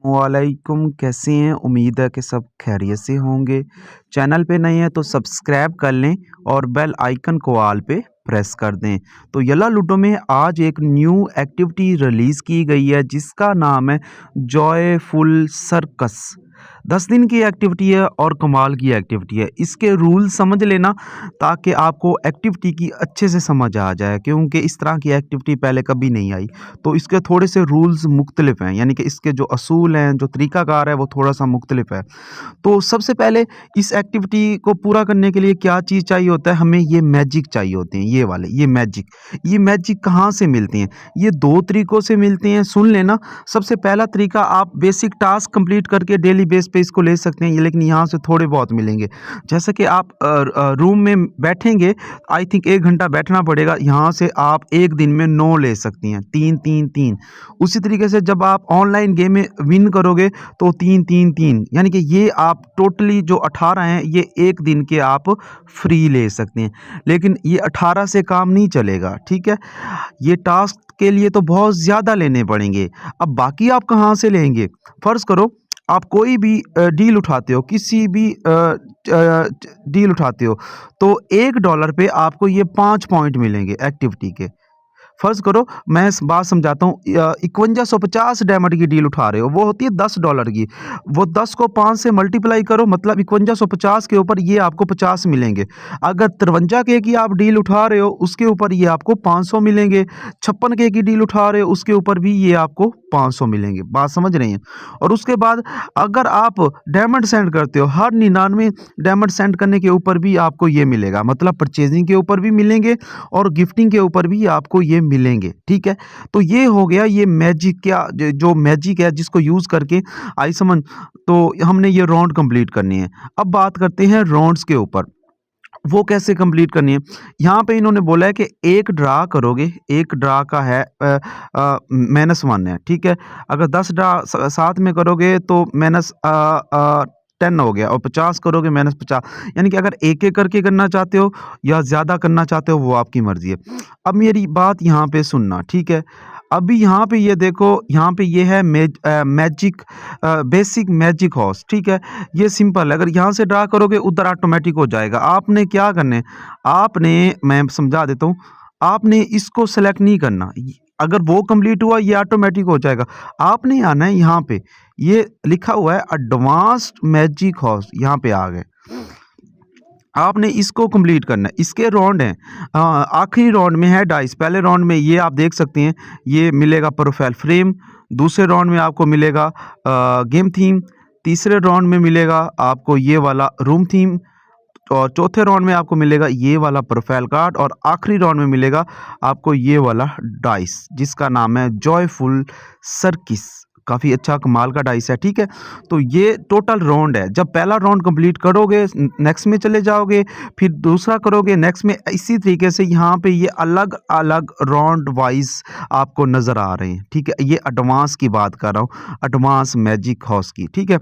वालेकुम, कैसे हैं? उम्मीद है कि सब खैरियत से होंगे। चैनल पे नए हैं तो सब्सक्राइब कर लें और बेल आइकन को ऑल पे प्रेस कर दें। तो यला लूडो में आज एक न्यू एक्टिविटी रिलीज़ की गई है जिसका नाम है जॉयफुल सर्कस। 10 दिन की एक्टिविटी है और कमाल की एक्टिविटी है। इसके रूल समझ लेना ताकि आपको एक्टिविटी की अच्छे से समझ आ जाए, क्योंकि इस तरह की एक्टिविटी पहले कभी नहीं आई। तो इसके थोड़े से रूल्स मुख्तलिफ हैं, यानी कि इसके जो असूल हैं, जो तरीक़ाकार है वो थोड़ा-सा मुख्तलिफ है। तो सबसे पहले इस एक्टिविटी को पूरा करने के लिए क्या चीज़ चाहिए होता है, हमें ये मैजिक चाहिए होते हैं, ये वाले, ये मैजिक। ये मैजिक कहाँ से मिलते हैं? ये 2 तरीक़ों से मिलते हैं, सुन लेना। सबसे पहला तरीका, आप बेसिक टास्क कंप्लीट करके डेली बेस पे इसको ले सकते हैं, लेकिन यहाँ से थोड़े बहुत मिलेंगे। जैसे कि आप रूम में बैठेंगे, आई थिंक 1 घंटा बैठना पड़ेगा, यहाँ से आप 1 दिन में 9 ले सकती हैं, 3, 3, 3। उसी तरीके से जब आप ऑनलाइन गेम में विन करोगे तो 3, 3, 3, यानी कि ये आप टोटली जो 18 हैं, ये 1 दिन के आप फ्री ले सकते हैं। लेकिन ये 18 से काम नहीं चलेगा, ठीक है? ये टास्क के लिए तो बहुत ज़्यादा लेने पड़ेंगे। अब बाकी आप कहाँ से लेंगे? फ़र्ज़ करो आप कोई भी डील उठाते हो, किसी भी डील उठाते हो, तो $1 पे आपको ये 5 पॉइंट मिलेंगे एक्टिविटी के। फ़र्ज़ करो मैं बात समझाता हूँ, 5150 डायमंड की डील उठा रहे हो, वो होती है $10 की। वो 10 को 5 से मल्टीप्लाई करो, मतलब 5150 के ऊपर ये आपको 50 मिलेंगे। अगर 53 के की आप डील उठा रहे हो, उसके ऊपर ये आपको 500 मिलेंगे। 56 के की डील उठा रहे हो, उसके ऊपर भी ये आपको 500 मिलेंगे। बात समझ रहे हैं? और उसके बाद अगर आप डायमंड सेंड करते हो, हर 99 डायमंड सेंड करने के ऊपर भी आपको ये मिलेगा, मतलब परचेजिंग के ऊपर भी मिलेंगे और गिफ्टिंग के ऊपर भी आपको ये मिलेंगे, ठीक है? तो ये हो गया ये मैजिक, क्या जो मैजिक है जिसको यूज़ करके आई समझ, तो हमने ये राउंड कंप्लीट करनी है। अब बात करते हैं राउंड्स के ऊपर, वो कैसे कंप्लीट करनी है? यहाँ पे इन्होंने बोला है कि एक ड्रा करोगे, एक ड्रा का है -1 है, ठीक है? अगर 10 ड्रा साथ में करोगे तो -10 हो गया, और 50 करोगे -50, यानी कि अगर एक-एक करके करना चाहते हो या ज़्यादा करना चाहते हो वो आपकी मर्ज़ी है। अब मेरी बात यहाँ पे सुनना, ठीक है? अभी यहाँ पे ये देखो, यहाँ पे ये है मैजिक, बेसिक मैजिक हॉर्स, ठीक है? ये सिंपल है, अगर यहाँ से ड्रा करोगे उधर ऑटोमेटिक हो जाएगा। आपने क्या करना है, आपने, मैं समझा देता हूँ, आपने इसको सेलेक्ट नहीं करना। अगर वो कंप्लीट हुआ ये ऑटोमेटिक हो जाएगा। आपने आना है यहाँ पे, ये लिखा हुआ है एडवांस्ड मैजिक हॉर्स, यहाँ पे आ गए। आपने इसको कंप्लीट करना है। इसके राउंड हैं, आखिरी राउंड में है डाइस। पहले राउंड में ये आप देख सकते हैं, ये मिलेगा प्रोफाइल फ्रेम। दूसरे राउंड में आपको मिलेगा गेम थीम। तीसरे राउंड में मिलेगा आपको ये वाला रूम थीम, और चौथे राउंड में आपको मिलेगा ये वाला प्रोफाइल कार्ड, और आखिरी राउंड में मिलेगा आपको ये वाला डाइस जिसका नाम है जॉयफुल सर्किस। काफ़ी अच्छा कमाल का डाइस है, ठीक है? तो ये टोटल राउंड है। जब पहला राउंड कंप्लीट करोगे नेक्स्ट में चले जाओगे, फिर दूसरा करोगे नेक्स्ट में, इसी तरीके से यहाँ पे ये अलग-अलग राउंड वाइज़ आपको नज़र आ रहे हैं, ठीक है? ये एडवांस की बात कर रहा हूँ, एडवांस मैजिक हॉर्स की, ठीक है?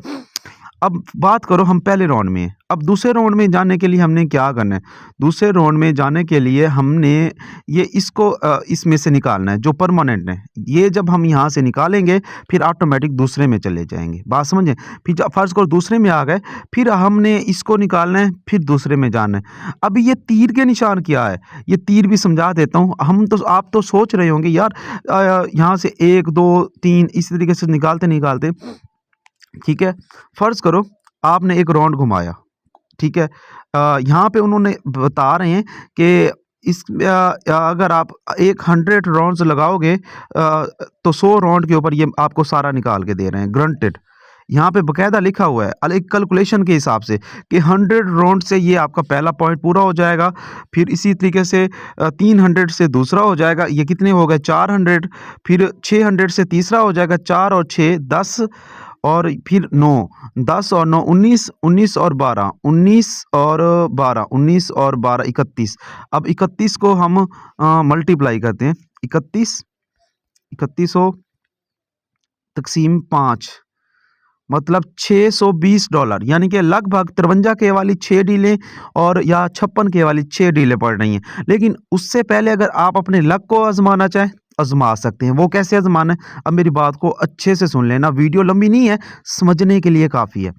अब बात करो हम पहले राउंड में। अब दूसरे राउंड में जाने के लिए हमने क्या करना है? दूसरे राउंड में जाने के लिए हमने ये इसको इसमें से निकालना है जो परमानेंट है। ये जब हम यहाँ से निकालेंगे फिर ऑटोमेटिक दूसरे में चले जाएँगे। बात समझे? फिर जब फ़र्ज़ करो दूसरे में आ गए, फिर हमने इसको निकालना है, फिर दूसरे में जाना है। अब ये तीर के निशान क्या है? ये तीर भी समझा देता हूँ। आप तो सोच रहे होंगे यार, यहाँ से 1, 2, 3 इस तरीके से निकालते-निकालते, ठीक है? फ़र्ज़ करो आपने एक राउंड घुमाया, ठीक है? यहाँ पे उन्होंने बता रहे हैं कि अगर आप 100 राउंड्स लगाओगे, तो 100 राउंड के ऊपर ये आपको सारा निकाल के दे रहे हैं, ग्रांटेड। यहाँ पे बाकायदा लिखा हुआ है एक कैलकुलेशन के हिसाब से कि 100 राउंड से ये आपका पहला पॉइंट पूरा हो जाएगा। फिर इसी तरीके से 300 से दूसरा हो जाएगा, ये कितने हो गए 400। फिर 600 से तीसरा हो जाएगा, 4 और 6 10, और फिर 9, 10 और 9 19, 19 और 12 19 और 12 19 और 12 31। अब 31 को हम मल्टीप्लाई करते हैं, 31 तक़सीम 5, मतलब $620, यानी कि लगभग 53 के वाली 6 डीलें और या 56 के वाली 6 डीलें पड़ रही हैं। लेकिन उससे पहले अगर आप अपने लक को आजमाना चाहें, आजमा सकते हैं। वो कैसे आजमाना है, अब मेरी बात को अच्छे से सुन लेना, वीडियो लंबी नहीं है, समझने के लिए काफ़ी है।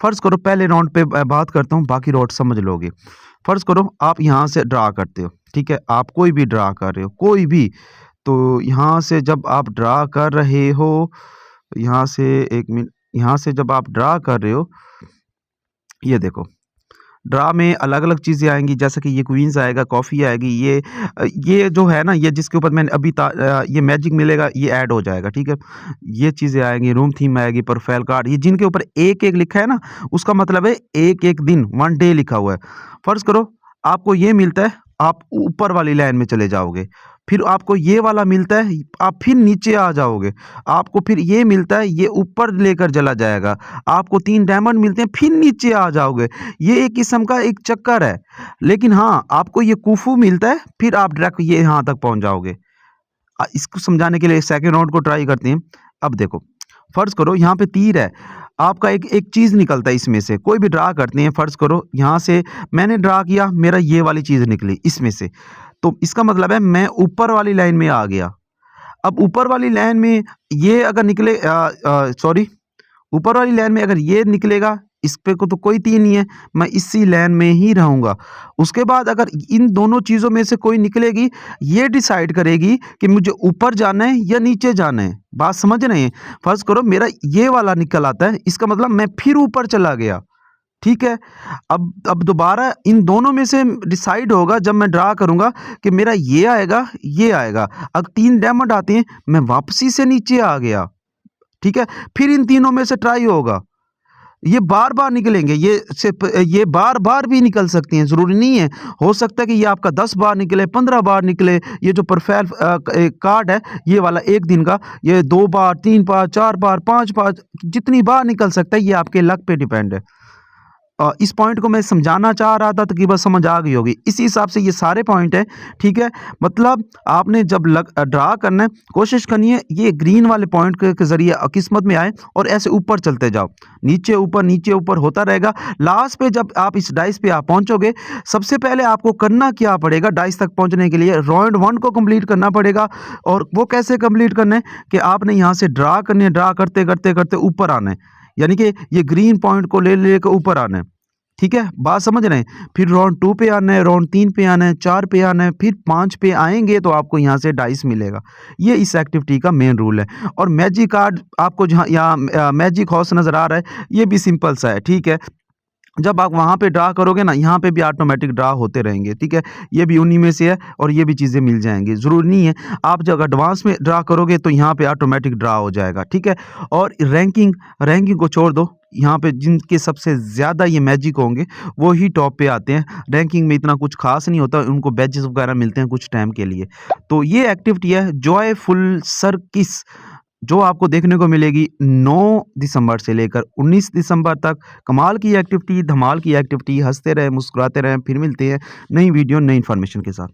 फ़र्ज़ करो पहले राउंड पे बात करता हूँ, बाकी राउंड समझ लोगे। फ़र्ज़ करो आप यहाँ से ड्रा करते हो, ठीक है? आप कोई भी ड्रा कर रहे हो, कोई भी। तो यहाँ से जब आप ड्रा कर रहे हो, यहाँ से 1 मिनट, यहाँ से जब आप ड्रा कर रहे हो, ये देखो ड्रा में अलग-अलग चीज़ें आएँगी, जैसे कि ये क्वीन्स आएगा, कॉफ़ी आएगी, ये जो है ना, ये जिसके ऊपर मैंने अभी ये मैजिक मिलेगा, ये ऐड हो जाएगा, ठीक है? ये चीज़ें आएँगी, रूम थीम आएगी, प्रोफाइल कार्ड, ये जिनके ऊपर 1-1 लिखा है ना, उसका मतलब है 1-1 दिन, 1 डे लिखा हुआ है। फ़र्ज़ करो आपको ये मिलता है, आप ऊपर वाली लाइन में चले जाओगे। फिर आपको ये वाला मिलता है, आप फिर नीचे आ जाओगे। आपको फिर ये मिलता है, ये ऊपर लेकर चला जाएगा। आपको 3 डायमंड मिलते हैं, फिर नीचे आ जाओगे। ये एक किस्म का एक चक्कर है। लेकिन हाँ, आपको ये कुफू मिलता है, फिर आप डायरेक्ट ये यहाँ तक पहुँच जाओगे। इसको समझाने के लिए सेकंड राउंड को ट्राई करते हैं। अब देखो, फ़र्ज़ करो यहाँ पे तीर है, आपका एक एक चीज़ निकलता है इसमें से, कोई भी ड्रा करते हैं। फ़र्ज़ करो यहाँ से मैंने ड्रा किया, मेरा ये वाली चीज़ निकली इसमें से, तो इसका मतलब है मैं ऊपर वाली लाइन में आ गया। अब ऊपर वाली लाइन में ये अगर निकले सॉरी, ऊपर वाली लाइन में अगर ये निकलेगा, इस पे को तो कोई तीर नहीं है, मैं इसी लाइन में ही रहूँगा। उसके बाद अगर इन दोनों चीज़ों में से कोई निकलेगी, ये डिसाइड करेगी कि मुझे ऊपर जाना है या नीचे जाना है। बात समझ रहे हैं? फ़र्ज़ करो मेरा ये वाला निकल आता है, इसका मतलब मैं फिर ऊपर चला गया, ठीक है? अब दोबारा इन दोनों में से डिसाइड होगा जब मैं ड्रा करूँगा कि मेरा ये आएगा, ये आएगा। अब 3 डायमंड आते हैं, मैं वापसी से नीचे आ गया, ठीक है? फिर इन तीनों में से ट्राई होगा। ये बार-बार निकलेंगे, ये बार-बार भी निकल सकती हैं, ज़रूरी नहीं है। हो सकता है कि ये आपका 10 बार निकले, 15 बार निकले। ये जो प्रोफाइल कार्ड है, ये वाला 1 दिन का, ये 2 बार, 3 बार, 4 बार, 5 बार, जितनी बार निकल सकता है, ये आपके लक पे डिपेंड है। इस पॉइंट को मैं समझाना चाह रहा था, तो कि बस समझ आ गई होगी। इसी हिसाब से ये सारे पॉइंट हैं, ठीक है? मतलब आपने जब ड्रा करना है, कोशिश करनी है ये ग्रीन वाले पॉइंट के ज़रिए किस्मत में आए और ऐसे ऊपर चलते जाओ। नीचे ऊपर होता रहेगा। लास्ट पे जब आप इस डाइस पे आप पहुँचोगे, सबसे पहले आपको करना क्या पड़ेगा डाइस तक पहुँचने के लिए? राउंड 1 को कंप्लीट करना पड़ेगा। और वो कैसे कंप्लीट करना है कि आपने यहाँ से ड्रा करनी है, ड्रा करते ऊपर आना है। यानी कि ये ग्रीन पॉइंट को ले लेकर ऊपर आना है। ठीक है, बात समझ रहे हैं? फिर राउंड 2 पे आना है, राउंड 3 पे आना है, 4 पे आना है, फिर 5 पे आएँगे तो आपको यहाँ से डाइस मिलेगा। ये इस एक्टिविटी का मेन रूल है। और मैजिक कार्ड आपको जहाँ यहाँ मैजिक हॉर्स नज़र आ रहा है, ये भी सिंपल सा है, ठीक है? जब आप वहाँ पे ड्रा करोगे ना, यहाँ पे भी ऑटोमेटिक ड्रा होते रहेंगे, ठीक है? ये भी उन्हीं में से है और ये भी चीज़ें मिल जाएँगी। ज़रूरी नहीं है, आप जब एडवांस में ड्रा करोगे तो यहाँ पे ऑटोमेटिक ड्रा हो जाएगा, ठीक है? और रैंकिंग को छोड़ दो, यहाँ पे जिनके सबसे ज़्यादा ये मैजिक होंगे, वो ही टॉप पे आते हैं। रैंकिंग में इतना कुछ ख़ास नहीं होता, उनको बैजेस वगैरह मिलते हैं कुछ टाइम के लिए। तो ये एक्टिविटी है जॉयफुल सर्किस, जो आपको देखने को मिलेगी 9 दिसंबर से लेकर 19 दिसंबर तक। कमाल की एक्टिविटी, धमाल की एक्टिविटी, हँसते रहें, मुस्कुराते रहें। फिर मिलते हैं नई वीडियो, नई इन्फॉर्मेशन के साथ।